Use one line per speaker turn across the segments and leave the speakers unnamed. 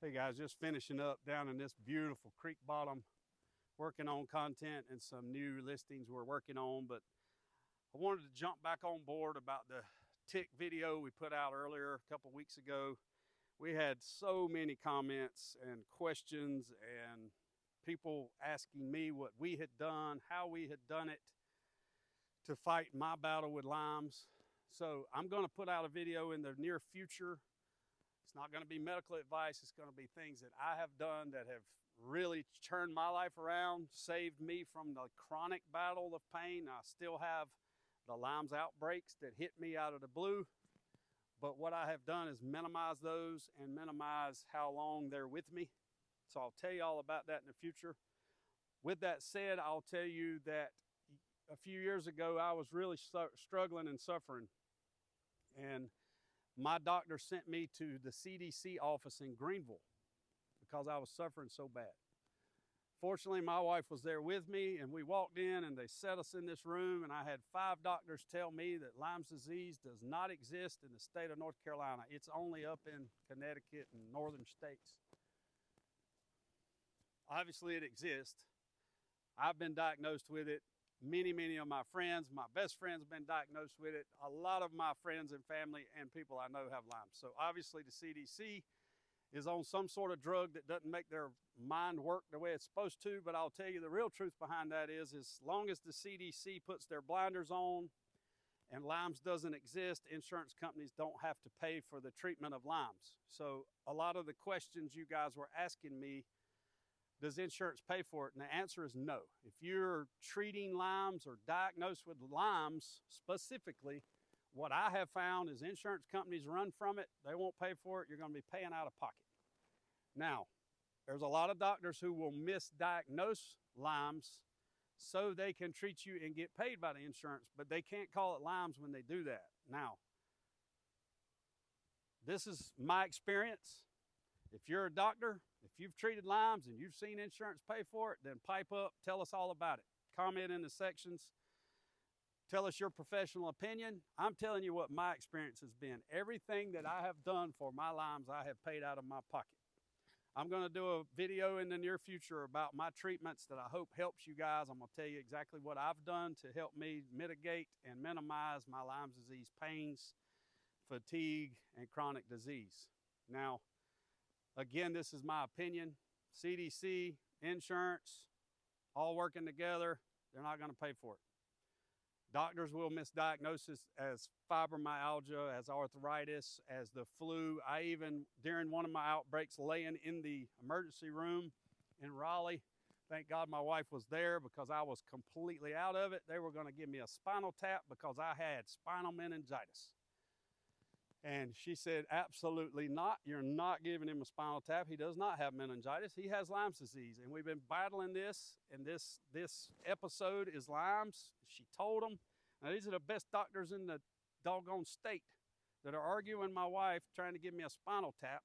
Hey guys, just finishing up down in this beautiful creek bottom, working on content and some new listings we're working on. But I wanted to jump back on board about the tick video we put out earlier a couple weeks ago. We had so many comments and questions and people asking me what we had done, how we had done it to fight my battle with limes. So I'm going to put out a video in the near future. It's not going to be medical advice. It's going to be things that I have done that have really turned my life around, saved me from the chronic battle of pain. I still have the limes outbreaks that hit me out of the blue. But what I have done is minimize those and minimize how long they're with me. So I'll tell you all about that in the future. With that said, I'll tell you that a few years ago, I was really struggling and suffering. And my doctor sent me to the CDC office in Greenville because I was suffering so bad. Fortunately, my wife was there with me, and we walked in and they set us in this room, and I had 5 doctors tell me that Lyme's disease does not exist in the state of North Carolina. It's only up in Connecticut and northern states. Obviously, it exists. I've been diagnosed with it. Many of my friends, my best friends have been diagnosed with it. A lot of my friends and family and people I know have Lyme. So obviously the CDC is on some sort of drug that doesn't make their mind work the way it's supposed to. But I'll tell you the real truth behind that is as long as the CDC puts their blinders on and Lyme's doesn't exist, insurance companies don't have to pay for the treatment of Lyme's. So a lot of the questions you guys were asking me, does insurance pay for it? And the answer is no. If you're treating Lyme's or diagnosed with Lyme's specifically, what I have found is insurance companies run from it. They won't pay for it. You're going to be paying out of pocket. Now, there's a lot of doctors who will misdiagnose Lyme's so they can treat you and get paid by the insurance, but they can't call it Lyme's when they do that. Now, this is my experience. If you're a doctor, if you've treated Lyme's and you've seen insurance pay for it, then pipe up, tell us all about it. Comment in the sections. Tell us your professional opinion. I'm telling you what my experience has been. Everything that I have done for my Lyme's, I have paid out of my pocket. I'm going to do a video in the near future about my treatments that I hope helps you guys. I'm going to tell you exactly what I've done to help me mitigate and minimize my Lyme's disease pains, fatigue, and chronic disease. Now, again, this is my opinion. CDC, insurance, all working together. They're not going to pay for it. Doctors will misdiagnose this as fibromyalgia, as arthritis, as the flu. I even, during one of my outbreaks, laying in the emergency room in Raleigh, thank God my wife was there because I was completely out of it. They were going to give me a spinal tap because I had spinal meningitis. And she said, absolutely not. You're not giving him a spinal tap. He does not have meningitis. He has Lyme's disease. And we've been battling this, and this episode is Lyme's. She told him. Now, these are the best doctors in the doggone state that are arguing my wife trying to give me a spinal tap.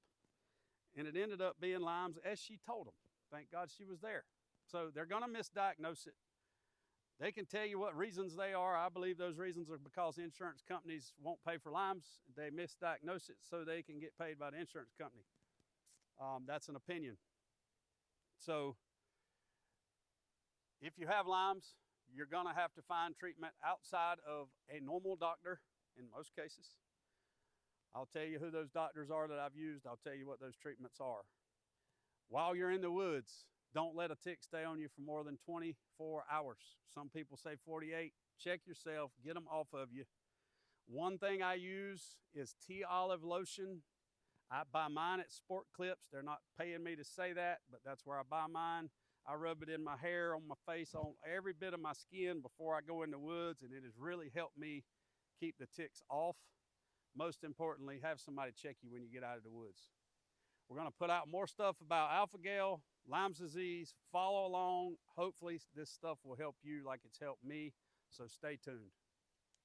And it ended up being Lyme's as she told them. Thank God she was there. So they're going to misdiagnose it. They can tell you what reasons they are. I believe those reasons are because insurance companies won't pay for Lyme's. They misdiagnose it so they can get paid by the insurance company. That's an opinion. So if you have Lyme's, you're going to have to find treatment outside of a normal doctor in most cases. I'll tell you who those doctors are that I've used. I'll tell you what those treatments are. While you're in the woods, don't let a tick stay on you for more than 24 hours. Some people say 48. Check yourself. Get them off of you. One thing I use is tea olive lotion. I buy mine at Sport Clips. They're not paying me to say that, but that's where I buy mine. I rub it in my hair, on my face, on every bit of my skin before I go in the woods, and it has really helped me keep the ticks off. Most importantly, have somebody check you when you get out of the woods. We're going to put out more stuff about alpha-gal, Lyme's disease. Follow along. Hopefully this stuff will help you like it's helped me. So stay tuned.